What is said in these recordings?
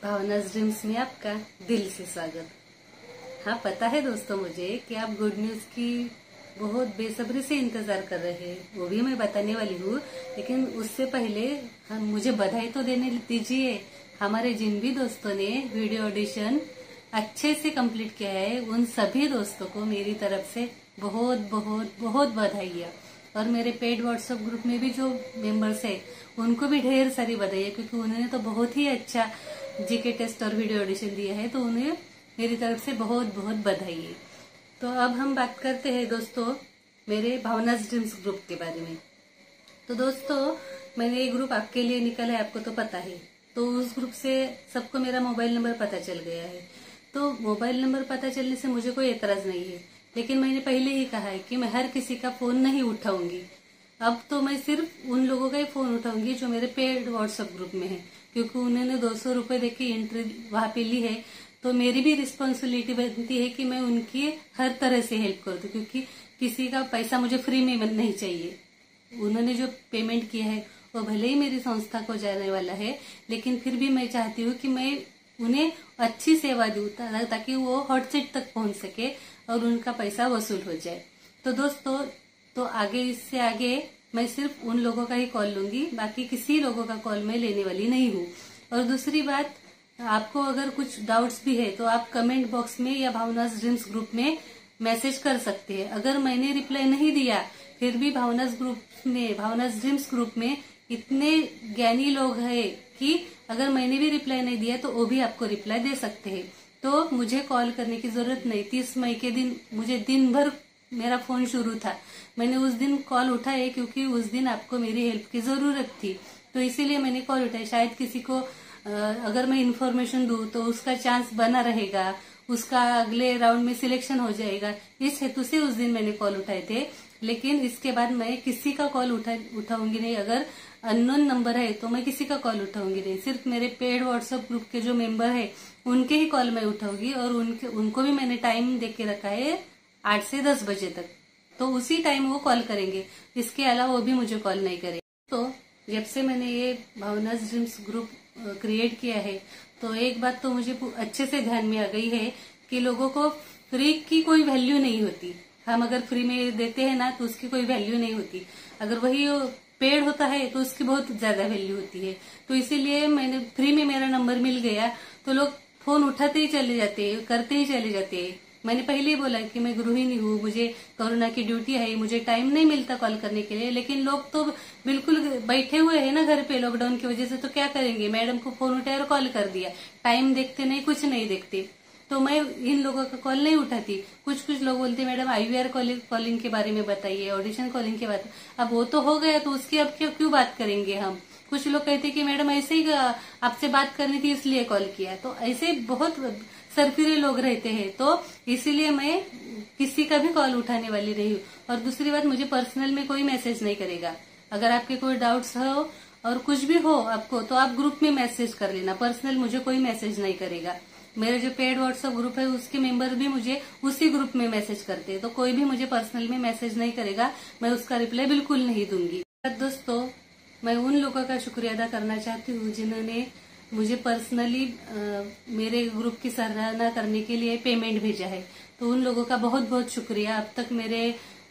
भावनाज dreams में आपका दिल से स्वागत। हाँ, पता है दोस्तों मुझे कि आप गुड न्यूज की बहुत बेसब्री से इंतजार कर रहे हैं, वो भी मैं बताने वाली हूँ। लेकिन उससे पहले मुझे बधाई तो देने दीजिए। हमारे जिन भी दोस्तों ने वीडियो ऑडिशन अच्छे से कंप्लीट किया है, उन सभी दोस्तों को मेरी तरफ से बहुत बहुत बहुत बधाई। और मेरे पेड व्हाट्सएप ग्रुप में भी जो मेंबर्स है उनको भी ढेर सारी बधाई है, क्योंकि उन्होंने तो बहुत ही अच्छा जीके टेस्ट और वीडियो ऑडिशन दिया है, तो उन्हें मेरी तरफ से बहुत बहुत बधाई है। तो अब हम बात करते हैं दोस्तों मेरे भावनाज ड्रीम्स ग्रुप के बारे में। तो दोस्तों, मैंने ये ग्रुप आपके लिए निकाला है, आपको तो पता है। तो उस ग्रुप से सबको मेरा मोबाइल नंबर पता चल गया है। तो मोबाइल नंबर पता चलने से मुझे कोई एतराज नहीं है, लेकिन मैंने पहले ही कहा है कि मैं हर किसी का फोन नहीं उठाऊंगी। अब तो मैं सिर्फ उन लोगों का ही फोन उठाऊंगी जो मेरे पेड व्हाट्सएप ग्रुप में है, क्योंकि उन्होंने 200 रुपए देके एंट्री वहां पे ली है। तो मेरी भी रिस्पॉन्सिबिलिटी बनती है कि मैं उनकी हर तरह से हेल्प कर दूं, क्योंकि किसी का पैसा मुझे फ्री में नहीं चाहिए। उन्होंने जो पेमेंट किया है वो भले ही मेरी संस्था को जाने वाला है, लेकिन फिर भी मैं चाहती हूँ कि मैं उन्हें अच्छी सेवा दूं ताकि वो हॉट सीट तक पहुंच सके और उनका पैसा वसूल हो जाए। तो दोस्तों, तो आगे इससे आगे मैं सिर्फ उन लोगों का ही कॉल लूंगी, बाकी किसी लोगों का कॉल मैं लेने वाली नहीं हूँ। और दूसरी बात, आपको अगर कुछ डाउट्स भी है तो आप कमेंट बॉक्स में या भावनाज ड्रीम्स ग्रुप में मैसेज कर सकते हैं। अगर मैंने रिप्लाई नहीं दिया, फिर भी भावनाज ड्रीम्स ग्रुप में इतने ज्ञानी लोग हैं कि अगर मैंने भी रिप्लाई नहीं दिया तो वो भी आपको रिप्लाई दे सकते हैं। तो मुझे कॉल करने की जरूरत नहीं। 30 मई के दिन मुझे दिन भर मेरा फोन शुरू था, मैंने उस दिन कॉल उठाया क्योंकि उस दिन आपको मेरी हेल्प की जरूरत थी, तो इसीलिए मैंने कॉल उठाया। शायद किसी को अगर मैं इन्फॉर्मेशन दूं तो उसका चांस बना रहेगा, उसका अगले राउंड में सिलेक्शन हो जाएगा, इस हेतु से उस दिन मैंने कॉल उठाए थे। लेकिन इसके बाद मैं किसी का कॉल उठाऊंगी नहीं। अगर अननोन नंबर है तो मैं किसी का कॉल उठाऊंगी नहीं। सिर्फ मेरे पेड व्हाट्सएप ग्रुप के जो मेंबर है उनके ही कॉल मैं उठाऊंगी। और उनको भी मैंने टाइम दे के रखा है 8 से 10 बजे तक, तो उसी टाइम वो कॉल करेंगे। इसके अलावा वो भी मुझे कॉल नहीं करेंगे। तो जब से मैंने ये भावनाज ड्रीम्स ग्रुप क्रिएट किया है, तो एक बात तो मुझे अच्छे से ध्यान में आ गई है कि लोगों को फ्री की कोई वैल्यू नहीं होती। हम अगर फ्री में देते हैं ना तो उसकी कोई वैल्यू नहीं होती, अगर वही पेड होता है तो उसकी बहुत ज्यादा वैल्यू होती है। तो इसीलिए मैंने फ्री में मेरा नंबर मिल गया तो लोग फोन उठाते ही चले जाते हैं, करते ही चले जाते हैं। मैंने पहले ही बोला कि मैं गृहिणी हूँ, मुझे कोरोना की ड्यूटी है, मुझे टाइम नहीं मिलता कॉल करने के लिए। लेकिन लोग तो बिल्कुल बैठे हुए हैं ना घर पे लॉकडाउन की वजह से, तो क्या करेंगे, मैडम को फोन उठाया और कॉल कर दिया, टाइम देखते नहीं, कुछ नहीं देखते। तो मैं इन लोगों का कॉल नहीं उठाती। कुछ लोग बोलते मैडम IVR कॉलिंग के बारे में बताइए, ऑडिशन कॉलिंग के बारे में। अब वो तो हो गया, तो उसकी अब क्यों बात करेंगे हम। कुछ लोग कहते कि मैडम ऐसे ही आपसे बात करनी थी इसलिए कॉल किया। तो ऐसे बहुत सरफिरे लोग रहते हैं, तो इसीलिए मैं किसी का भी कॉल उठाने वाली नहीं हूँ। और दूसरी बात, मुझे पर्सनल में कोई मैसेज नहीं करेगा। अगर आपके कोई डाउट्स हो और कुछ भी हो आपको, तो आप ग्रुप में मैसेज कर लेना, पर्सनल मुझे कोई मैसेज नहीं करेगा। मेरे जो पेड व्हाट्सएप ग्रुप है उसके मेंबर भी मुझे उसी ग्रुप में मैसेज करते हैं, तो कोई भी मुझे पर्सनल में मैसेज नहीं करेगा, मैं उसका रिप्लाई बिल्कुल नहीं दूंगी। दोस्तों, मैं उन लोगों का शुक्रिया अदा करना चाहती हूँ जिन्होंने मुझे पर्सनली मेरे ग्रुप की सराहना करने के लिए पेमेंट भेजा है। तो उन लोगों का बहुत बहुत शुक्रिया। अब तक मेरे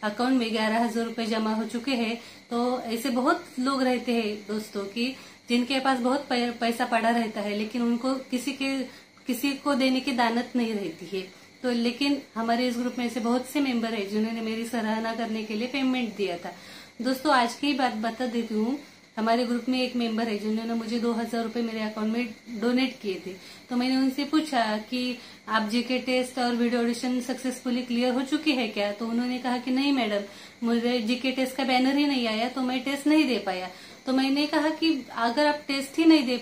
अकाउंट में 11,000 रुपए जमा हो चुके हैं। तो ऐसे बहुत लोग रहते हैं दोस्तों की जिनके पास बहुत पैसा पड़ा रहता है, लेकिन उनको किसी को देने की दानत नहीं रहती है। तो लेकिन हमारे इस ग्रुप में ऐसे बहुत से मेंबर है जिन्होंने मेरी सराहना करने के लिए पेमेंट दिया था। दोस्तों, आज की बात बता देती हूँ। हमारे ग्रुप में एक मेंबर है जिन्होंने मुझे 2,000 रुपए मेरे अकाउंट में डोनेट किए थे। तो मैंने उनसे पूछा कि आप जीके टेस्ट और वीडियो ऑडिशन सक्सेसफुली क्लियर हो चुकी है क्या। तो उन्होंने कहा कि नहीं मैडम, मुझे जीके टेस्ट का बैनर ही नहीं आया, तो मैं टेस्ट नहीं दे पाया। तो मैंने कहा कि अगर आप टेस्ट ही नहीं दे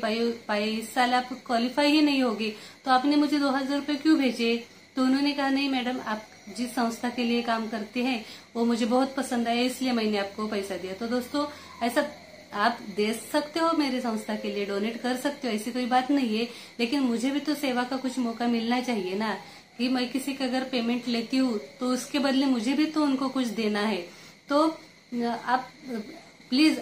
पाए इस साल आप क्वालिफाई ही नहीं होगी, तो आपने मुझे 2,000 रुपए क्यों भेजे। तो उन्होंने कहा नहीं मैडम, आप जिस संस्था के लिए काम करते हैं वो मुझे बहुत पसंद आया, इसलिए मैंने आपको पैसा दिया। तो दोस्तों, ऐसा आप दे सकते हो, मेरी संस्था के लिए डोनेट कर सकते हो, ऐसी कोई बात नहीं है। लेकिन मुझे भी तो सेवा का कुछ मौका मिलना चाहिए ना, कि मैं किसी का अगर पेमेंट लेती हूँ तो उसके बदले मुझे भी तो उनको कुछ देना है। तो आप प्लीज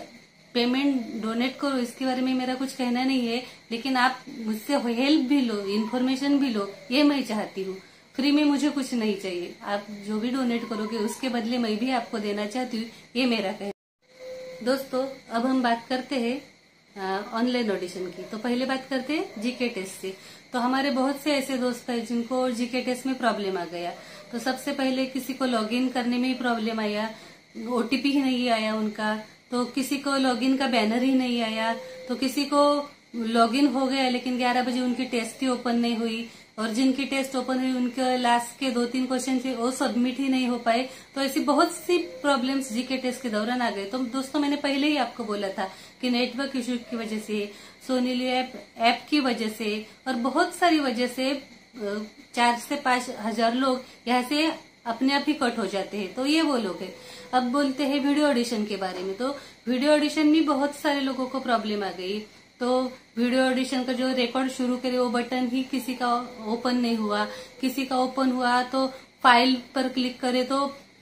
पेमेंट डोनेट करो, इसके बारे में मेरा कुछ कहना नहीं है, लेकिन आप मुझसे हेल्प भी लो, इन्फॉर्मेशन भी लो, ये मैं चाहती हूँ। फ्री में मुझे कुछ नहीं चाहिए, आप जो भी डोनेट करोगे उसके बदले मैं भी आपको देना चाहती हूँ, ये मेरा कहना। दोस्तों अब हम बात करते हैं ऑनलाइन ऑडिशन की। तो पहले बात करते हैं जीके टेस्ट से। तो हमारे बहुत से ऐसे दोस्त हैं जिनको जीके टेस्ट में प्रॉब्लम आ गया। तो सबसे पहले किसी को लॉगिन करने में ही प्रॉब्लम आया, ओटीपी ही नहीं आया उनका, तो किसी को लॉगिन का बैनर ही नहीं आया, तो किसी को लॉगिन हो गया लेकिन 11 बजे उनकी टेस्ट ही ओपन नहीं हुई, और जिनकी टेस्ट ओपन हुई उनके लास्ट के 2-3 क्वेश्चन थे वो सबमिट ही नहीं हो पाए। तो ऐसी बहुत सी प्रॉब्लम्स जीके टेस्ट के दौरान आ गए। तो दोस्तों मैंने पहले ही आपको बोला था कि नेटवर्क इश्यू की वजह से, सोनी लिव ऐप की वजह से और बहुत सारी वजह से 4 से 5 हजार लोग यहाँ से अपने आप ही कट हो जाते हैं। तो ये वो लोग हैं। अब बोलते हैं वीडियो ऑडिशन के बारे में। तो वीडियो ऑडिशन में बहुत सारे लोगों को प्रॉब्लम आ गई। तो वीडियो ऑडिशन का जो रिकॉर्ड शुरू करे वो बटन ही किसी का ओपन नहीं हुआ, किसी का ओपन हुआ तो फाइल पर क्लिक करे तो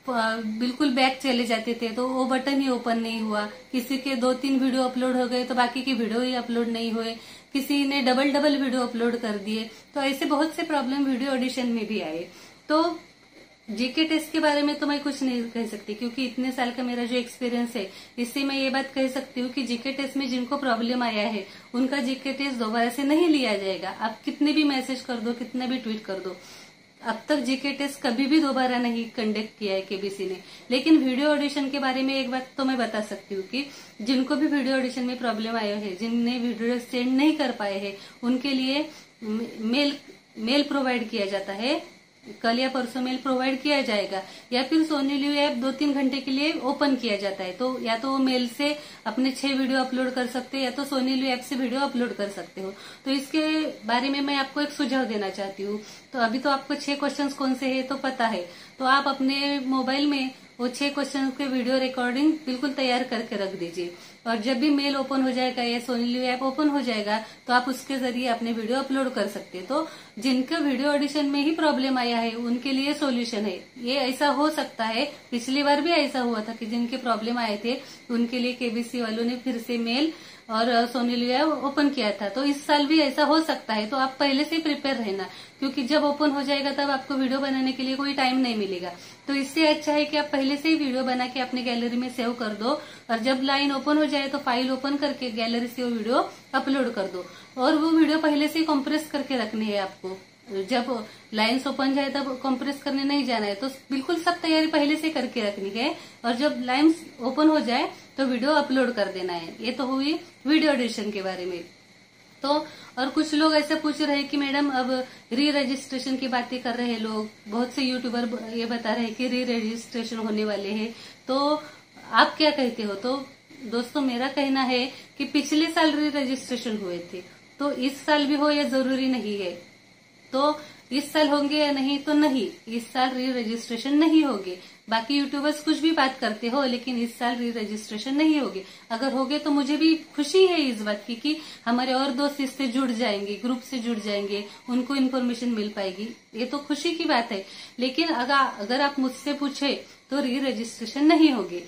बिल्कुल बैक चले जाते थे, तो वो बटन ही ओपन नहीं हुआ। किसी के 2-3 वीडियो अपलोड हो गए तो बाकी की वीडियो ही अपलोड नहीं हुए, किसी ने डबल वीडियो अपलोड कर दिए। तो ऐसे बहुत से प्रॉब्लम वीडियो ऑडिशन में भी आए। तो जीके टेस्ट के बारे में तो मैं कुछ नहीं कह सकती, क्योंकि इतने साल का मेरा जो एक्सपीरियंस है इससे मैं ये बात कह सकती हूँ कि जीके टेस्ट में जिनको प्रॉब्लम आया है उनका जीके टेस्ट दोबारा से नहीं लिया जाएगा। आप कितने भी मैसेज कर दो, कितने भी ट्वीट कर दो, अब तक जीके टेस्ट कभी भी दोबारा नहीं कंडक्ट किया है केबीसी ने। लेकिन वीडियो ऑडिशन के बारे में एक बात तो मैं बता सकती हूँ कि जिनको भी वीडियो ऑडिशन में प्रॉब्लम आया है, जिनने वीडियो सेंड नहीं कर पाए हैं, उनके लिए मेल प्रोवाइड किया जाता है। कल या परसों मेल प्रोवाइड किया जाएगा, या फिर सोनी लिव ऐप 2-3 घंटे के लिए ओपन किया जाता है। तो या तो वो मेल से अपने 6 वीडियो अपलोड कर सकते हैं, या तो सोनी लिव ऐप से वीडियो अपलोड कर सकते हो। तो इसके बारे में मैं आपको एक सुझाव देना चाहती हूँ। तो अभी तो आपको 6 क्वेश्चंस कौन से है तो पता है, तो आप अपने मोबाइल में वो 6 क्वेश्चन के वीडियो रिकॉर्डिंग बिल्कुल तैयार करके रख दीजिए, और जब भी मेल ओपन हो जाएगा या सोनी लिव ऐप ओपन हो जाएगा तो आप उसके जरिए अपने वीडियो अपलोड कर सकते हैं। तो जिनका वीडियो ऑडिशन में ही प्रॉब्लम आया है उनके लिए सॉल्यूशन है। ये ऐसा हो सकता है, पिछली बार भी ऐसा हुआ था कि जिनके प्रॉब्लम आए थे उनके लिए केबीसी वालों ने फिर से मेल और सोनी लिव ऐप ओपन किया था। तो इस साल भी ऐसा हो सकता है। तो आप पहले से प्रिपेयर रहना, क्योंकि जब ओपन हो जाएगा तब आपको वीडियो बनाने के लिए कोई टाइम नहीं मिलेगा। तो इससे अच्छा है कि आप पहले से ही वीडियो बना के अपने गैलरी में सेव कर दो, और जब लाइन ओपन हो जाए तो फाइल ओपन करके गैलरी से वो वीडियो अपलोड कर दो। और वो वीडियो पहले से ही कंप्रेस करके रखनी है आपको, जब लाइन्स ओपन जाए तब कंप्रेस करने नहीं जाना है। तो बिल्कुल सब तैयारी पहले से करके रखनी है, और जब लाइन्स ओपन हो जाए तो वीडियो अपलोड कर देना है। ये तो हुई वीडियो ऑडिशन के बारे में। तो और कुछ लोग ऐसे पूछ रहे हैं कि मैडम अब री रजिस्ट्रेशन की बातें कर रहे हैं लोग, बहुत से यूट्यूबर ये बता रहे हैं कि री रजिस्ट्रेशन होने वाले हैं, तो आप क्या कहते हो? तो दोस्तों मेरा कहना है कि पिछले साल री रजिस्ट्रेशन हुए थे, तो इस साल भी हो या जरूरी नहीं है। तो इस साल होंगे या नहीं तो नहीं, इस साल री रजिस्ट्रेशन नहीं होगी। बाकी यूट्यूबर्स कुछ भी बात करते हो, लेकिन इस साल री रजिस्ट्रेशन नहीं होगी। अगर होगे तो मुझे भी खुशी है इस बात की कि हमारे और दोस्त इससे जुड़ जाएंगे, ग्रुप से जुड़ जाएंगे, उनको इन्फॉर्मेशन मिल पाएगी, ये तो खुशी की बात है। लेकिन अगर आप मुझसे पूछे तो री रजिस्ट्रेशन नहीं होगी।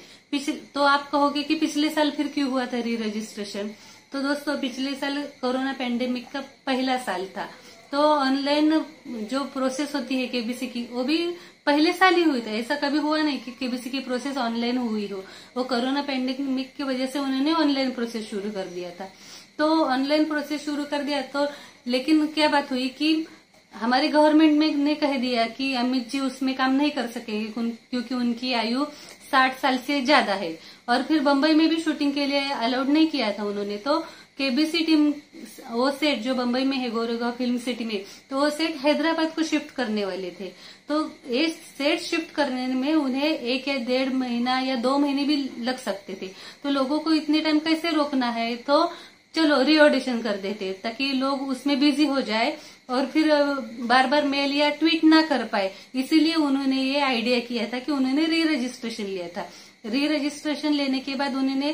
तो आप कहोगे कि पिछले साल फिर क्यों हुआ था री रजिस्ट्रेशन? तो दोस्तों पिछले साल कोरोना पैंडेमिक का पहला साल था, तो ऑनलाइन जो प्रोसेस होती है केबीसी की वो भी पहले साल ही हुई था। ऐसा कभी हुआ नहीं कि केबीसी की प्रोसेस ऑनलाइन हुई हो। वो कोरोना पैंडेमिक की वजह से उन्होंने ऑनलाइन प्रोसेस शुरू कर दिया था। तो ऑनलाइन प्रोसेस शुरू कर दिया, तो लेकिन क्या बात हुई कि हमारे गवर्नमेंट में ने कह दिया कि अमित जी उसमें काम नहीं कर सकेंगे क्योंकि उनकी आयु 60 साल से ज्यादा है। और फिर बम्बई में भी शूटिंग के लिए अलाउड नहीं किया था उन्होंने। तो केबीसी टीम वो सेट जो बम्बई में है गोरेगांव फिल्म सिटी में, तो वो सेट हैदराबाद को शिफ्ट करने वाले थे। तो ये सेट शिफ्ट करने में उन्हें 1 या 1.5 महीना या 2 महीने भी लग सकते थे। तो लोगों को इतने टाइम कैसे रोकना है, तो चलो री ऑडिशन कर देते ताकि लोग उसमें बिजी हो जाए और फिर बार बार मेल या ट्वीट ना कर पाए। इसीलिए उन्होंने ये आइडिया किया था कि उन्होंने री रजिस्ट्रेशन लिया था। री रजिस्ट्रेशन लेने के बाद उन्होंने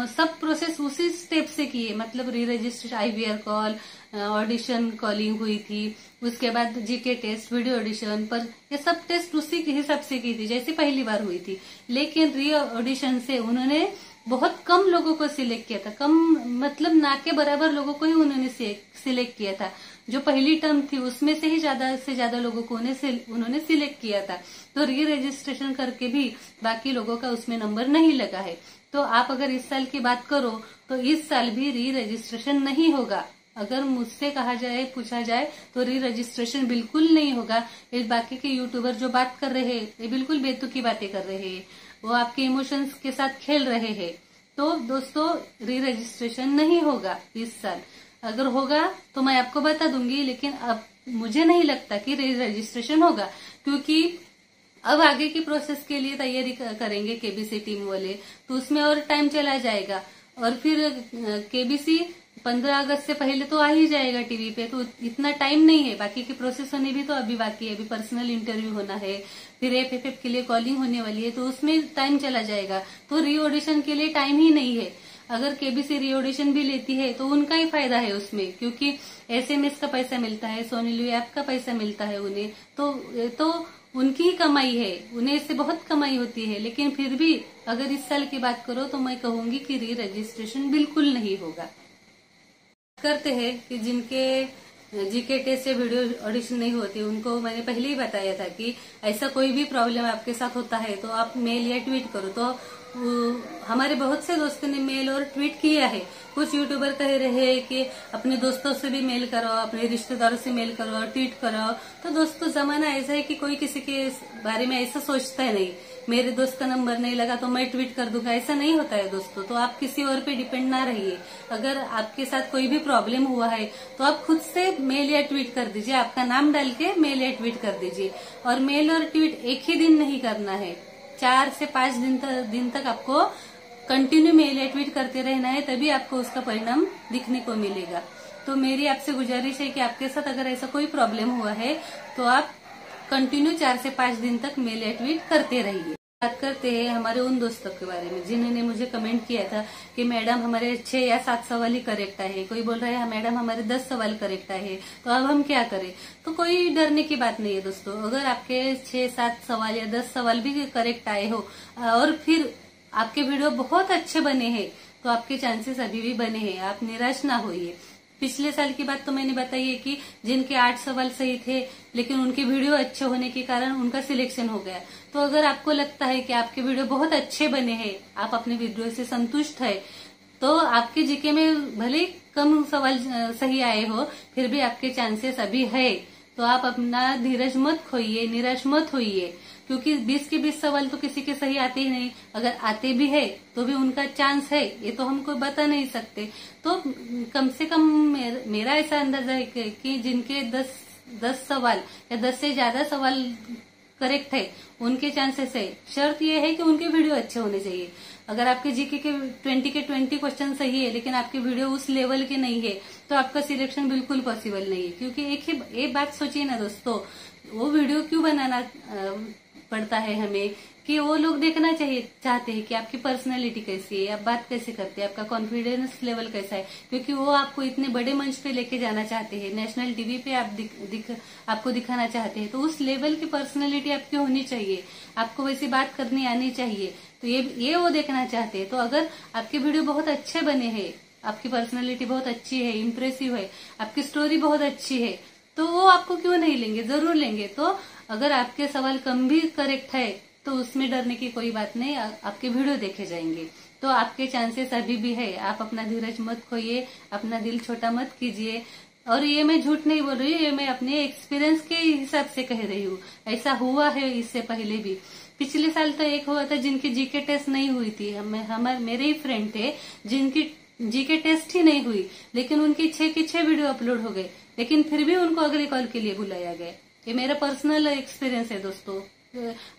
सब प्रोसेस उसी स्टेप से किए, मतलब री registration, IVR call, audition calling हुई थी, उसके बाद जीके टेस्ट, वीडियो ऑडिशन पर ये सब टेस्ट उसी के हिसाब से की थी जैसे पहली बार हुई थी। लेकिन री ऑडिशन से उन्होंने बहुत कम लोगों को सिलेक्ट किया था, कम मतलब ना के बराबर लोगों को ही उन्होंने सिलेक्ट किया था। जो पहली टर्म थी उसमें से ही ज्यादा से ज्यादा लोगों को उन्होंने सिलेक्ट किया था। तो री रजिस्ट्रेशन करके भी बाकी लोगों का उसमें नंबर नहीं लगा है। तो आप अगर इस साल की बात करो तो इस साल भी री रजिस्ट्रेशन नहीं होगा। अगर मुझसे कहा जाए, पूछा जाए तो री रजिस्ट्रेशन बिल्कुल नहीं होगा। ये बाकी के यूट्यूबर जो बात कर रहे हैं ये बिल्कुल बेतुकी बातें कर रहे हैं, वो आपके इमोशंस के साथ खेल रहे हैं। तो दोस्तों री रजिस्ट्रेशन नहीं होगा इस साल। अगर होगा तो मैं आपको बता दूंगी, लेकिन अब मुझे नहीं लगता कि री रजिस्ट्रेशन होगा, क्योंकि अब आगे की प्रोसेस के लिए तैयारी करेंगे केबीसी टीम वाले, तो उसमें और टाइम चला जाएगा। और फिर केबीसी 15 अगस्त से पहले तो आ ही जाएगा टीवी पे, तो इतना टाइम नहीं है। बाकी की प्रोसेस होने भी तो अभी बाकी है, अभी पर्सनल इंटरव्यू होना है, फिर एफएफएफ के लिए कॉलिंग होने वाली है, तो उसमें टाइम चला जाएगा। तो री ऑडिशन के लिए टाइम ही नहीं है। अगर केबीसी री ऑडिशन भी लेती है तो उनका ही फायदा है उसमें, क्योंकि एसएमएस का पैसा मिलता है, सोनी लिव ऐप का पैसा मिलता है उन्हें, तो उनकी ही कमाई है, उन्हें इससे बहुत कमाई होती है। लेकिन फिर भी अगर इस साल की बात करो तो मैं कहूंगी कि री रजिस्ट्रेशन बिल्कुल नहीं होगा। करते हैं कि जिनके जीके टेस्ट से वीडियो ऑडिशन नहीं होती, उनको मैंने पहले ही बताया था कि ऐसा कोई भी प्रॉब्लम आपके साथ होता है तो आप मेल या ट्वीट करो। तो हमारे बहुत से दोस्तों ने मेल और ट्वीट किया है। कुछ यूट्यूबर कह रहे हैं कि अपने दोस्तों से भी मेल करो, अपने रिश्तेदारों से मेल करो, ट्वीट करो। तो दोस्तों जमाना ऐसा है कि कोई किसी के बारे में ऐसा सोचता है नहीं, मेरे दोस्त का नंबर नहीं लगा तो मैं ट्वीट कर दूंगा, ऐसा नहीं होता है दोस्तों। तो आप किसी और पे डिपेंड ना रहिए। अगर आपके साथ कोई भी प्रॉब्लम हुआ है तो आप खुद से मेल या ट्वीट कर दीजिए, आपका नाम डाल के मेल या ट्वीट कर दीजिए। और मेल और ट्वीट एक ही दिन नहीं करना है, 4 से 5 दिन तक आपको कंटिन्यू मेल या ट्वीट करते रहना है, तभी आपको उसका परिणाम दिखने को मिलेगा। तो मेरी आपसे गुजारिश है कि आपके साथ अगर ऐसा कोई प्रॉब्लम हुआ है तो आप कंटिन्यू 4 से 5 दिन तक मेल या ट्वीट करते रहिए। बात करते हैं हमारे उन दोस्तों के बारे में जिन्होंने मुझे कमेंट किया था कि मैडम हमारे 6 या 7 सवाल ही करेक्ट आए, कोई बोल रहा है मैडम हमारे 10 सवाल करेक्ट आए, तो अब हम क्या करें। तो कोई डरने की बात नहीं है दोस्तों। अगर आपके 6-7 सवाल या 10 सवाल भी करेक्ट आए हो और फिर आपके वीडियो बहुत अच्छे बने हैं तो आपके चांसेस अभी भी बने हैं, आप निराश ना होइए। पिछले साल की बात तो मैंने बताई है कि जिनके 8 सवाल सही थे लेकिन उनके वीडियो अच्छे होने के कारण उनका सिलेक्शन हो गया। तो अगर आपको लगता है कि आपके वीडियो बहुत अच्छे बने हैं, आप अपने वीडियो से संतुष्ट है, तो आपके जीके में भले कम सवाल सही आए हो फिर भी आपके चांसेस अभी है। तो आप अपना धीरज मत खोइए, निराश मत होइए, क्योंकि 20 के 20 सवाल तो किसी के सही आते ही नहीं। अगर आते भी है तो भी उनका चांस है, ये तो हमको बता नहीं सकते। तो कम से कम मेरा ऐसा अंदाजा है कि जिनके 10 सवाल या 10 से ज्यादा सवाल करेक्ट है उनके चांसेस है। शर्त ये है कि उनके वीडियो अच्छे होने चाहिए। अगर आपके जीके के 20 क्वेश्चन सही है लेकिन आपके वीडियो उस लेवल के नहीं है तो आपका सिलेक्शन बिल्कुल पॉसिबल नहीं है। क्योंकि एक बात सोचिए ना दोस्तों, वो वीडियो क्यों बनाना पड़ता है हमें कि वो लोग देखना चाहते हैं कि आपकी पर्सनैलिटी कैसी है, आप बात कैसे करते हैं, आपका कॉन्फिडेंस लेवल कैसा है। क्योंकि वो आपको इतने बड़े मंच पे लेके जाना चाहते हैं, नेशनल टीवी पे आपको दिखाना चाहते हैं, तो उस लेवल की पर्सनैलिटी आपकी होनी चाहिए, आपको वैसी बात करनी आनी चाहिए। तो ये वो देखना चाहते हैं। तो अगर आपके वीडियो बहुत अच्छे बने हैं, आपकी पर्सनैलिटी बहुत अच्छी है, इम्प्रेसिव है, आपकी स्टोरी बहुत अच्छी है, तो वो आपको क्यों नहीं लेंगे, जरूर लेंगे। तो अगर आपके सवाल कम भी करेक्ट है तो उसमें डरने की कोई बात नहीं, आपके वीडियो देखे जाएंगे। तो आपके चांसेस अभी भी है। आप अपना धीरज मत खोइए, अपना दिल छोटा मत कीजिए। और ये मैं झूठ नहीं बोल रही हूँ, ये मैं अपने एक्सपीरियंस के हिसाब से कह रही हूँ। ऐसा हुआ है इससे पहले भी। पिछले साल तो एक हुआ था जिनकी जीके टेस्ट नहीं हुई थी, मेरे ही फ्रेंड थे जिनकी जीके टेस्ट ही नहीं हुई, लेकिन उनकी 6 के 6 वीडियो अपलोड हो गए, लेकिन फिर भी उनको अगले कॉल के लिए बुलाया गया। ये मेरा पर्सनल एक्सपीरियंस है दोस्तों,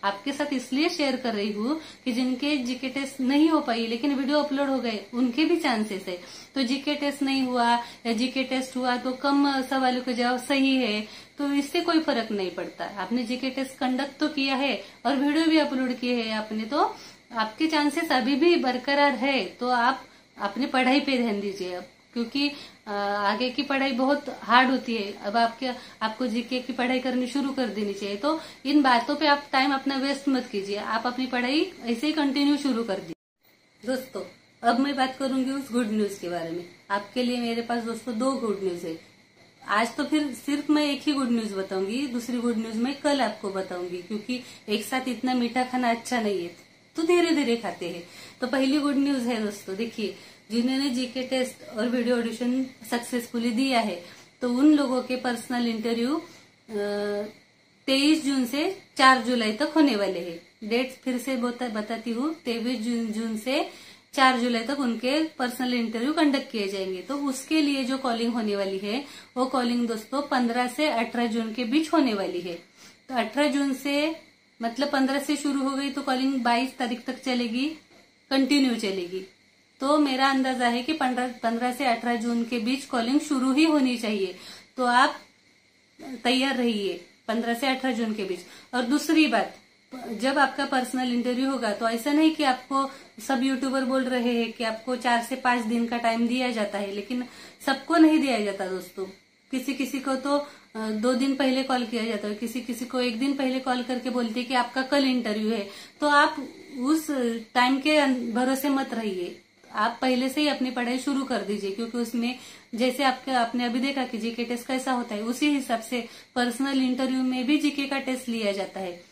आपके साथ इसलिए शेयर कर रही हूँ कि जिनके जीके टेस्ट नहीं हो पाई लेकिन वीडियो अपलोड हो गए उनके भी चांसेस है। तो जीके टेस्ट नहीं हुआ या जीके टेस्ट हुआ तो कम सवालों का जवाब सही है, तो इससे कोई फर्क नहीं पड़ता। आपने जीके टेस्ट कंडक्ट तो किया है और वीडियो भी अपलोड किए है आपने, तो आपके चांसेस अभी भी बरकरार है। तो आप अपनी पढ़ाई पे ध्यान दीजिए अब, क्योंकि आगे की पढ़ाई बहुत हार्ड होती है। अब आपको जीके की पढ़ाई करनी शुरू कर देनी चाहिए। तो इन बातों पे आप टाइम अपना वेस्ट मत कीजिए, आप अपनी पढ़ाई ऐसे ही कंटिन्यू शुरू कर दीजिए। दोस्तों अब मैं बात करूंगी उस गुड न्यूज के बारे में। आपके लिए मेरे पास दोस्तों 2 गुड न्यूज है। आज तो फिर सिर्फ मैं एक ही गुड न्यूज बताऊंगी, दूसरी गुड न्यूज मैं कल आपको बताऊंगी, क्योंकि एक साथ इतना मीठा खाना अच्छा नहीं है, तो धीरे धीरे खाते हैं। तो पहली गुड न्यूज है दोस्तों, देखिए जिन्होंने जीके टेस्ट और वीडियो ऑडिशन सक्सेसफुली दिया है, तो उन लोगों के पर्सनल इंटरव्यू 23 जून से 4 जुलाई तक होने वाले हैं। डेट फिर से बताती हूँ, 23 जून से 4 जुलाई तक उनके पर्सनल इंटरव्यू कंडक्ट किए जाएंगे। तो उसके लिए जो कॉलिंग होने वाली है, वो कॉलिंग दोस्तों 15 से 18 जून के बीच होने वाली है। तो 18 जून से मतलब 15 से शुरू हो गई तो कॉलिंग 22 तारीख तक चलेगी, कंटिन्यू चलेगी। तो मेरा अंदाजा है कि 15 से 18 जून के बीच कॉलिंग शुरू ही होनी चाहिए। तो आप तैयार रहिए 15 से 18 जून के बीच। और दूसरी बात, जब आपका पर्सनल इंटरव्यू होगा तो ऐसा नहीं कि आपको सब यूट्यूबर बोल रहे हैं कि आपको 4 से 5 दिन का टाइम दिया जाता है, लेकिन सबको नहीं दिया जाता दोस्तों। किसी किसी को तो 2 दिन पहले कॉल किया जाता है, किसी किसी को 1 दिन पहले कॉल करके बोलते हैं कि आपका कल इंटरव्यू है। तो आप उस टाइम के भरोसे मत रहिए, आप पहले से ही अपनी पढ़ाई शुरू कर दीजिए, क्योंकि उसमें जैसे आपने अभी देखा कि जीके टेस्ट कैसा होता है, उसी हिसाब से पर्सनल इंटरव्यू में भी जीके का टेस्ट लिया जाता है।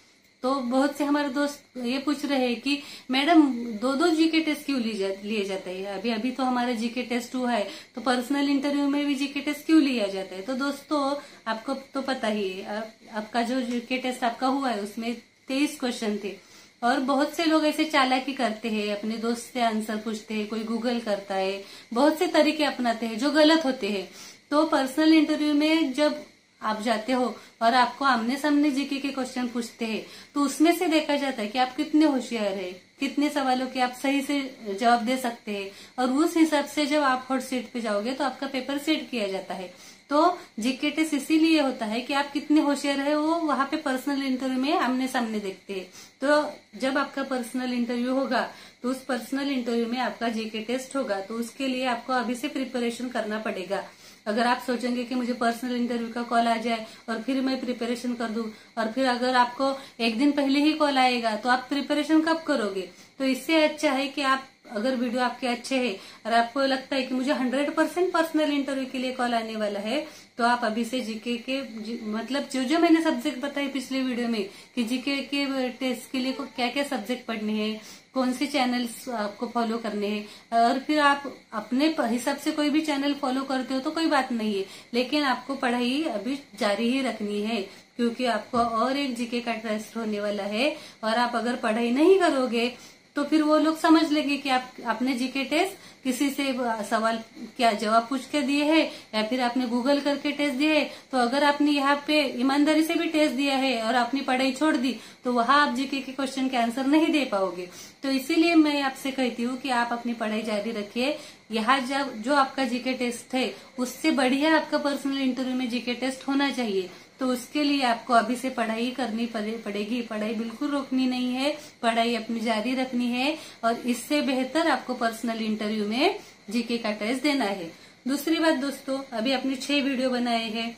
तो बहुत से हमारे दोस्त ये पूछ रहे हैं कि मैडम 2 जीके टेस्ट क्यों लिए जाते हैं, अभी तो हमारा जीके टेस्ट हुआ है, तो पर्सनल इंटरव्यू में भी जीके टेस्ट क्यों लिया जाता है। तो दोस्तों आपको तो पता ही है, आपका जो जीके टेस्ट आपका हुआ है उसमें 23 क्वेश्चन थे। और बहुत से लोग ऐसे चालाकी करते हैं, अपने दोस्त से आंसर पूछते हैं, कोई गूगल करता है, बहुत से तरीके अपनाते हैं जो गलत होते हैं। तो पर्सनल इंटरव्यू में जब आप जाते हो और आपको आमने सामने जीके के क्वेश्चन पूछते हैं, तो उसमें से देखा जाता है कि आप कितने होशियार है, कितने सवालों के आप सही से जवाब दे सकते हैं। और उस हिसाब से जब आप हॉट सीट पे जाओगे तो आपका पेपर सेट किया जाता है। तो जीके टेस्ट इसीलिए होता है कि आप कितने होशियार है वो वहां पे पर्सनल इंटरव्यू में आमने सामने देखते हैं। तो जब आपका पर्सनल इंटरव्यू होगा तो उस पर्सनल इंटरव्यू में आपका जीके टेस्ट होगा, तो उसके लिए आपको अभी से प्रिपरेशन करना पड़ेगा। अगर आप सोचेंगे कि मुझे पर्सनल इंटरव्यू का कॉल आ जाए और फिर मैं प्रिपरेशन कर दूं, और फिर अगर आपको 1 दिन पहले ही कॉल आएगा तो आप प्रिपरेशन कब करोगे। तो इससे अच्छा है कि आप, अगर वीडियो आपके अच्छे है और आपको लगता है कि मुझे 100% पर्सनल इंटरव्यू के लिए कॉल आने वाला है, तो आप अभी से जीके के मतलब जो मैंने सब्जेक्ट बताए पिछले वीडियो में कि जीके के टेस्ट के लिए क्या क्या सब्जेक्ट पढ़ने हैं, कौन से चैनल्स आपको फॉलो करने हैं, और फिर आप अपने हिसाब से कोई भी चैनल फॉलो करते हो तो कोई बात नहीं है, लेकिन आपको पढ़ाई अभी जारी ही रखनी है, क्योंकि आपको और एक जीके का टेस्ट होने वाला है। और आप अगर पढ़ाई नहीं करोगे तो फिर वो लोग समझ लेंगे कि आपने जीके टेस्ट किसी से सवाल क्या जवाब पूछ के दिए है या फिर आपने गूगल करके टेस्ट दिए है। तो अगर आपने यहाँ पे ईमानदारी से भी टेस्ट दिया है और आपने पढ़ाई छोड़ दी तो वहां आप जीके के क्वेश्चन के आंसर नहीं दे पाओगे। तो इसीलिए मैं आपसे कहती हूँ कि आप अपनी पढ़ाई जारी रखिए। यहाँ जो आपका जीके टेस्ट है उससे बढ़िया आपका पर्सनल इंटरव्यू में जीके टेस्ट होना चाहिए। तो उसके लिए आपको अभी से पढ़ाई करनी पड़ेगी, पढ़ाई बिल्कुल रोकनी नहीं है, पढ़ाई अपनी जारी रखनी है। और इससे बेहतर आपको पर्सनल इंटरव्यू में जीके का टेस्ट देना है। दूसरी बात दोस्तों, अभी आपने 6 वीडियो बनाए हैं,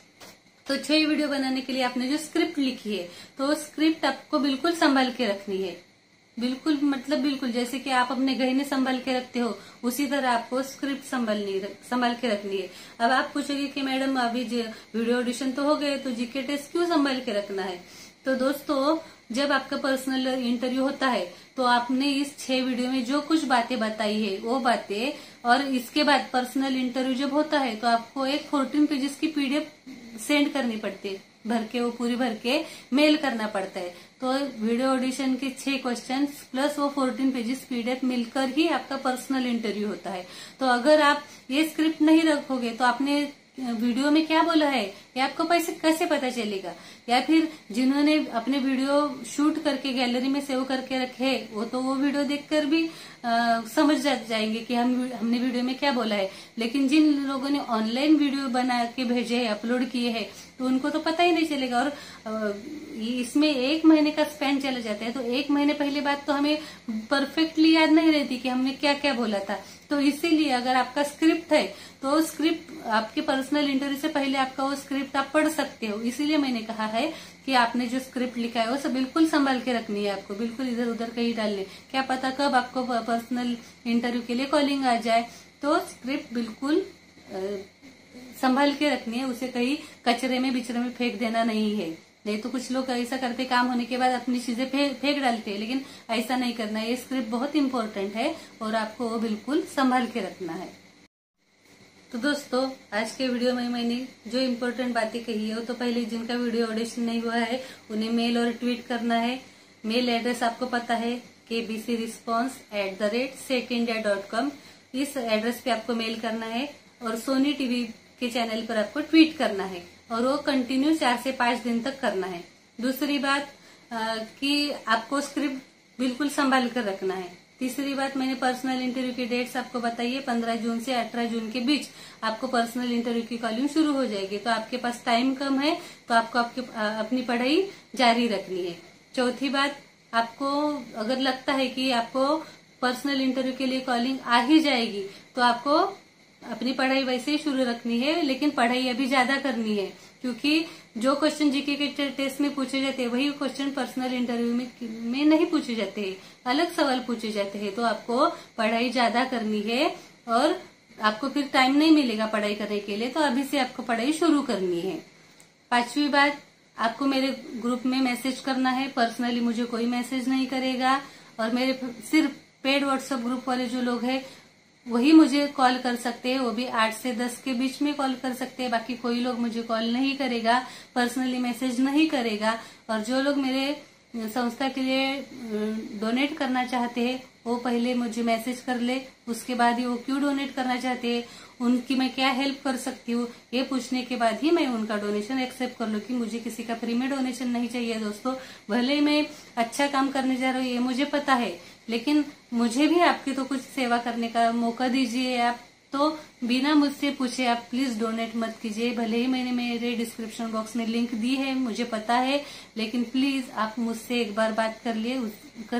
तो 6 वीडियो बनाने के लिए आपने जो स्क्रिप्ट लिखी है तो स्क्रिप्ट आपको बिल्कुल संभाल के रखनी है। बिल्कुल मतलब बिल्कुल जैसे कि आप अपने गहने संभाल के रखते हो उसी तरह आपको स्क्रिप्ट संभाल के रखनी है। अब आप पूछोगे कि मैडम अभी वीडियो ऑडिशन तो हो गए तो जीके टेस्ट क्यों संभाल के रखना है। तो दोस्तों जब आपका पर्सनल इंटरव्यू होता है तो आपने इस 6 वीडियो में जो कुछ बातें बताई है वो बातें, और इसके बाद पर्सनल इंटरव्यू जब होता है तो आपको एक 14 पेजेस की पीडीएफ सेंड करनी पड़ती है, वो पूरी भर के मेल करना पड़ता है। तो वीडियो ऑडिशन के 6 क्वेश्चंस प्लस वो 14 पेजेस पीडीएफ मिलकर ही आपका पर्सनल इंटरव्यू होता है। तो अगर आप ये स्क्रिप्ट नहीं रखोगे तो आपने वीडियो में क्या बोला है ये आपको कैसे पता चलेगा। या फिर जिन्होंने अपने वीडियो शूट करके गैलरी में सेव करके रखे वो तो वो वीडियो देखकर भी समझ जाएंगे कि हमने वीडियो में क्या बोला है। लेकिन जिन लोगों ने ऑनलाइन वीडियो बना के भेजे है, अपलोड किए हैं, तो उनको तो पता ही नहीं चलेगा। और इसमें 1 महीने का स्पैन चला जाता है, तो 1 महीने पहले बात तो हमें परफेक्टली याद नहीं रहती कि हमने क्या क्या बोला था। तो इसीलिए अगर आपका स्क्रिप्ट है तो स्क्रिप्ट आपके पर्सनल इंटरव्यू से पहले आपका वो स्क्रिप्ट आप पढ़ सकते हो। इसीलिए मैंने कहा है कि आपने जो स्क्रिप्ट लिखा है वो सब बिल्कुल संभाल के रखनी है आपको, बिल्कुल इधर उधर कहीं डालने, क्या पता कब आपको पर्सनल इंटरव्यू के लिए कॉलिंग आ जाए। तो स्क्रिप्ट बिल्कुल संभाल के रखनी है, उसे कहीं कचरे में बिचरे में फेंक देना नहीं है। नहीं तो कुछ लोग ऐसा करते, काम होने के बाद अपनी चीजें फेंक डालते हैं, लेकिन ऐसा नहीं करना है। ये स्क्रिप्ट बहुत इंपॉर्टेंट है और आपको वो बिल्कुल संभाल के रखना है। तो दोस्तों आज के वीडियो में मैंने जो इम्पोर्टेंट बातें कही है, तो पहले जिनका वीडियो ऑडिशन नहीं हुआ है उन्हें मेल और ट्वीट करना है। मेल एड्रेस आपको पता है kbcresponse@setindia.com। इस एड्रेस पे आपको मेल करना है और सोनी टीवी के चैनल पर आपको ट्वीट करना है और वो कंटिन्यू 4 से 5 दिन तक करना है। दूसरी बात कि आपको स्क्रिप्ट बिल्कुल संभाल कर रखना है। तीसरी बात, मैंने पर्सनल इंटरव्यू की डेट्स आपको बताई है। 15 जून से 18 जून के बीच आपको पर्सनल इंटरव्यू की कॉलिंग शुरू हो जाएगी, तो आपके पास टाइम कम है तो आपको अपनी पढ़ाई जारी रखनी है। चौथी बात, आपको अगर लगता है कि आपको पर्सनल इंटरव्यू के लिए कॉलिंग आ ही जाएगी तो आपको अपनी पढ़ाई वैसे ही शुरू रखनी है, लेकिन पढ़ाई अभी ज्यादा करनी है, क्योंकि जो क्वेश्चन जीके के टेस्ट में पूछे जाते हैं वही क्वेश्चन पर्सनल इंटरव्यू में नहीं पूछे जाते हैं, अलग सवाल पूछे जाते हैं। तो आपको पढ़ाई ज्यादा करनी है और आपको फिर टाइम नहीं मिलेगा पढ़ाई करने के लिए, तो अभी से आपको पढ़ाई शुरू करनी है। 5वीं बात, आपको मेरे ग्रुप में मैसेज करना है। पर्सनली मुझे कोई मैसेज नहीं करेगा और मेरे सिर्फ पेड व्हाट्सएप ग्रुप वाले जो लोग हैं वही मुझे कॉल कर सकते हैं, वो भी 8 से 10 के बीच में कॉल कर सकते हैं। बाकी कोई लोग मुझे कॉल नहीं करेगा, पर्सनली मैसेज नहीं करेगा। और जो लोग मेरे संस्था के लिए डोनेट करना चाहते हैं वो पहले मुझे मैसेज कर ले, उसके बाद ही वो क्यों डोनेट करना चाहते हैं, उनकी मैं क्या हेल्प कर सकती हूँ, ये पूछने के बाद ही मैं उनका डोनेशन एक्सेप्ट कर लूँ। कि मुझे किसी का फ्री में डोनेशन नहीं चाहिए दोस्तों। भले मैं अच्छा काम करने जा रही हूँ ये मुझे पता है, लेकिन मुझे भी आपकी तो कुछ सेवा करने का मौका दीजिए। आप तो बिना मुझसे पूछे आप प्लीज डोनेट मत कीजिए। भले ही मैंने मेरे डिस्क्रिप्शन बॉक्स में लिंक दी है, मुझे पता है, लेकिन प्लीज आप मुझसे एक बार बात कर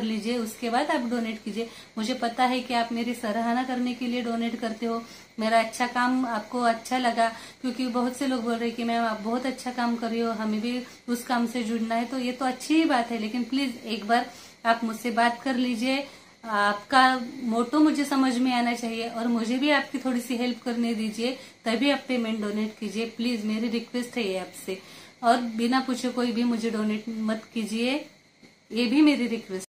लीजिए, उसके बाद आप डोनेट कीजिए। मुझे पता है कि आप मेरी सराहना करने के लिए डोनेट करते हो, मेरा अच्छा काम आपको अच्छा लगा, क्योंकि बहुत से लोग बोल रहे हैं कि मैम आप बहुत अच्छा काम कर रही हो, हमें भी उस काम से जुड़ना है। तो ये तो अच्छी ही बात है, लेकिन प्लीज एक बार आप मुझसे बात कर लीजिए। आपका मोटो मुझे समझ में आना चाहिए और मुझे भी आपकी थोड़ी सी हेल्प करने दीजिए, तभी आप पेमेंट डोनेट कीजिए। प्लीज मेरी रिक्वेस्ट है ये आपसे, और बिना पूछे कोई भी मुझे डोनेट मत कीजिए, ये भी मेरी रिक्वेस्ट।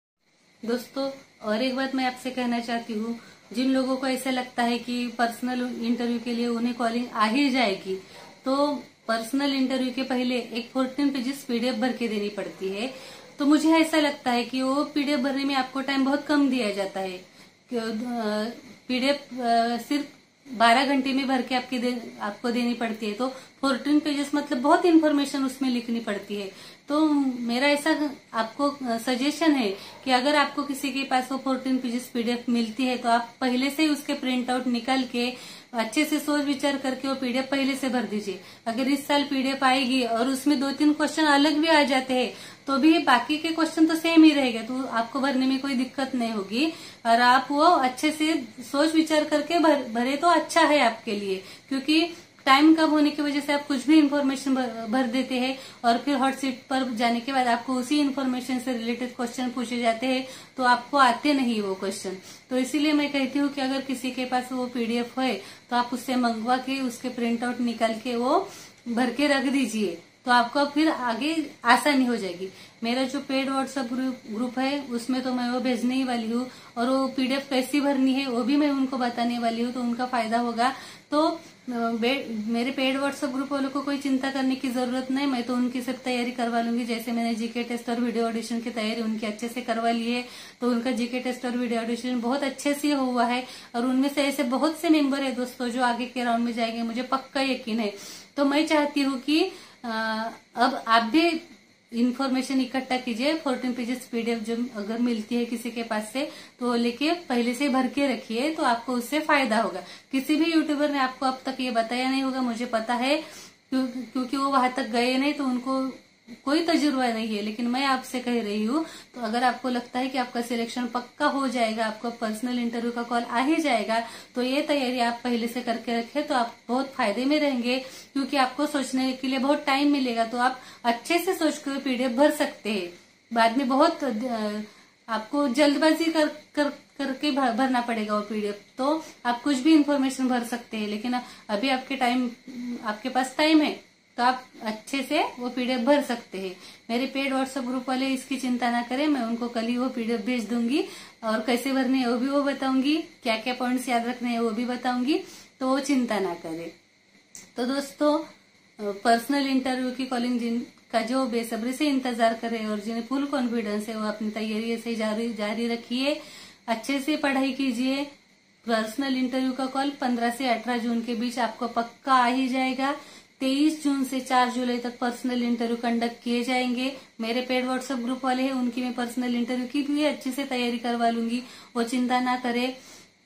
दोस्तों और एक बात मैं आपसे कहना चाहती हूँ, जिन लोगों को ऐसा लगता है कि पर्सनल इंटरव्यू के लिए उन्हें कॉलिंग आ ही जाएगी, तो पर्सनल इंटरव्यू के पहले एक 14 पेजेस पीडीएफ भर के देनी पड़ती है। तो मुझे ऐसा लगता है कि वो पीडीएफ भरने में आपको टाइम बहुत कम दिया जाता है। पीडीएफ सिर्फ 12 घंटे में भर के आपको देनी पड़ती है, तो 14 पेजेस मतलब बहुत इन्फॉर्मेशन उसमें लिखनी पड़ती है। तो मेरा ऐसा आपको सजेशन है कि अगर आपको किसी के पास वो 14 पेजेस पीडीएफ मिलती है तो आप पहले से ही उसके प्रिंट आउट निकाल के अच्छे से सोच विचार करके वो पीडीएफ पहले से भर दीजिए। अगर इस साल पीडीएफ आएगी और उसमें 2-3 क्वेश्चन अलग भी आ जाते हैं तो भी बाकी के क्वेश्चन तो सेम ही रहेगा, तो आपको भरने में कोई दिक्कत नहीं होगी। और आप वो अच्छे से सोच विचार करके भरे तो अच्छा है आपके लिए, क्योंकि टाइम कम होने की वजह से आप कुछ भी इन्फॉर्मेशन भर देते हैं और फिर हॉट सीट पर जाने के बाद आपको उसी इन्फॉर्मेशन से रिलेटेड क्वेश्चन पूछे जाते हैं तो आपको आते नहीं वो क्वेश्चन। तो इसीलिए मैं कहती हूँ कि अगर किसी के पास वो पीडीएफ है तो आप उससे मंगवा के उसके प्रिंट आउट निकाल के वो भर के रख दीजिए, तो आपको फिर आगे आसानी हो जाएगी। मेरा जो पेड व्हाट्सएप ग्रुप है उसमें तो मैं वो भेजने ही वाली हूँ, और वो पीडीएफ कैसी भरनी है वो भी मैं उनको बताने वाली हूँ, तो उनका फायदा होगा। तो मेरे पेड व्हाट्सएप ग्रुप वालों को कोई चिंता करने की जरूरत नहीं, मैं तो उनकी सब तैयारी करवा लूंगी। जैसे मैंने जीके टेस्ट और वीडियो ऑडिशन की तैयारी उनकी अच्छे से करवा ली है, तो उनका जीके टेस्ट और वीडियो ऑडिशन बहुत अच्छे से हुआ है, और उनमें से ऐसे बहुत से मेंबर है दोस्तों जो आगे के राउंड में जाएंगे, मुझे पक्का यकीन है। तो मैं चाहती हूँ कि अब आप भी इन्फॉर्मेशन इकट्ठा कीजिए। 14 पेजेस पीडीएफ जो अगर मिलती है किसी के पास से तो लेके पहले से भर के रखिए, तो आपको उससे फायदा होगा। किसी भी यूट्यूबर ने आपको अब तक ये बताया नहीं होगा, मुझे पता है, क्योंकि वो वहां तक गए नहीं, तो उनको कोई तजुर्बा नहीं है, लेकिन मैं आपसे कह रही हूँ, तो अगर आपको लगता है कि आपका सिलेक्शन पक्का हो जाएगा, आपको पर्सनल इंटरव्यू का कॉल आ ही जाएगा, तो ये तैयारी आप पहले से करके रखें तो आप बहुत फायदे में रहेंगे, क्योंकि आपको सोचने के लिए बहुत टाइम मिलेगा। तो आप अच्छे से सोच कर पीडीएफ भर सकते हैं। बाद में बहुत आपको जल्दबाजी करके भरना पड़ेगा वो पीडीएफ, तो आप कुछ भी इंफॉर्मेशन भर सकते हैं। लेकिन अभी आपके पास टाइम है, तो आप अच्छे से वो पीडीएफ भर सकते हैं। मेरे पेड व्हाट्सएप ग्रुप वाले इसकी चिंता ना करें, मैं उनको कल ही वो पीडीएफ भेज दूंगी, और कैसे भरने है वो बताऊंगी, क्या क्या पॉइंट्स याद रखने हैं वो भी बताऊंगी, तो वो चिंता ना करें। तो दोस्तों, पर्सनल इंटरव्यू की कॉलिंग जिनका जो बेसब्री से इंतजार करे और जिन्हें फुल कॉन्फिडेंस है, वो अपनी तैयारी ऐसे जारी रखिए, अच्छे से पढ़ाई कीजिए। पर्सनल इंटरव्यू का कॉल 15 से 18 जून के बीच आपको पक्का आ ही जाएगा। 23 जून से 4 जुलाई तक पर्सनल इंटरव्यू कंडक्ट किए जाएंगे। मेरे पेड व्हाट्सएप ग्रुप वाले हैं, उनकी मैं पर्सनल इंटरव्यू की भी अच्छे से तैयारी करवा लूंगी, वो चिंता ना करे।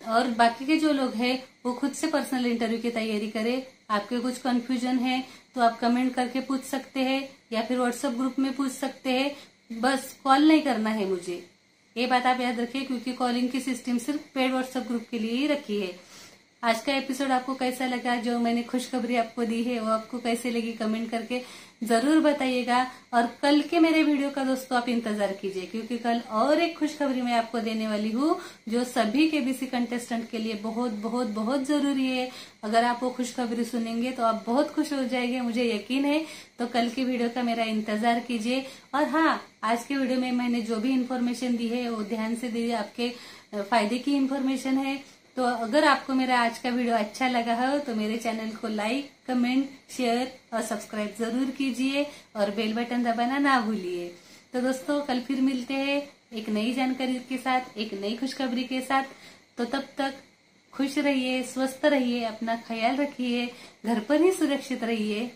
और बाकी के जो लोग हैं वो खुद से पर्सनल इंटरव्यू की तैयारी करें। आपके कुछ कंफ्यूजन है तो आप कमेंट करके पूछ सकते हैं, या फिर व्हाट्सएप ग्रुप में पूछ सकते हैं, बस कॉल नहीं करना है मुझे। ये बात आप याद रखिए, क्योंकि कॉलिंग की सिस्टम सिर्फ पेड व्हाट्सएप ग्रुप के लिए ही रखी है। आज का एपिसोड आपको कैसा लगा, जो मैंने खुशखबरी आपको दी है वो आपको कैसे लगी, कमेंट करके जरूर बताइएगा। और कल के मेरे वीडियो का दोस्तों आप इंतजार कीजिए, क्योंकि कल और एक खुशखबरी मैं आपको देने वाली हूँ, जो सभी केबीसी कंटेस्टेंट के लिए बहुत बहुत बहुत जरूरी है। अगर आप वो खुशखबरी सुनेंगे तो आप बहुत खुश हो जाएंगे, मुझे यकीन है। तो कल की वीडियो का मेरा इंतजार कीजिए। और हाँ, आज के वीडियो में मैंने जो भी इन्फॉर्मेशन दी है वो ध्यान से दीजिए, आपके फायदे की इन्फॉर्मेशन है। तो अगर आपको मेरा आज का वीडियो अच्छा लगा हो तो मेरे चैनल को लाइक, कमेंट, शेयर और सब्सक्राइब जरूर कीजिए, और बेल बटन दबाना ना भूलिए। तो दोस्तों, कल फिर मिलते हैं एक नई जानकारी के साथ, एक नई खुशखबरी के साथ। तो तब तक खुश रहिए, स्वस्थ रहिए, अपना ख्याल रखिए, घर पर ही सुरक्षित रहिए।